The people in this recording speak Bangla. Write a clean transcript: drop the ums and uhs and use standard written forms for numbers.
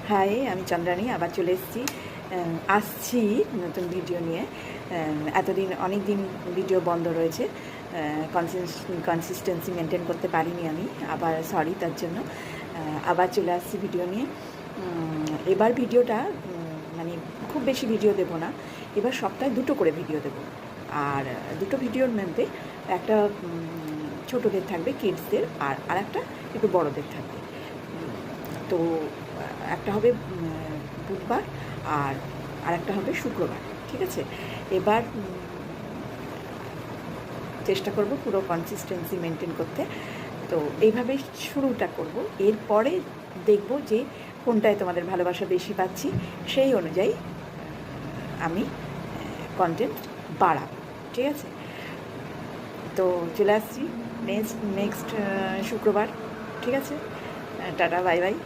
হাই, আমি চন্দ্রানী আবার চলে আসছি নতুন ভিডিও নিয়ে। এতদিন অনেক দিন ভিডিও বন্ধ রয়েছে, কনসিস্টেন্সি মেনটেন করতে পারিনি আমি, আবার সরি তার জন্য। আবার চলে আসছি ভিডিও নিয়ে। এবার ভিডিওটা মানে খুব বেশি ভিডিও দেব না, এবার সপ্তাহে 2টো করে ভিডিও দেব। আর 2টো ভিডিওর মধ্যে একটা ছোটোদের থাকবে, কিডসদের, আর একটা একটু বড়োদের থাকবে। তো একটা হবে বুধবার আর একটা হবে শুক্রবার, ঠিক আছে? এবার চেষ্টা করব পুরো কনসিস্টেন্সি মেনটেন করতে। তো এইভাবে শুরুটা করব, এরপরে দেখব যে কোনটায় তোমাদের ভালোবাসা বেশি পাচ্ছি, সেই অনুযায়ী আমি কন্টেন্ট বাড়াবো, ঠিক আছে? তো চলে আসছি নেক্সট শুক্রবার, ঠিক আছে? Tata, bye bye.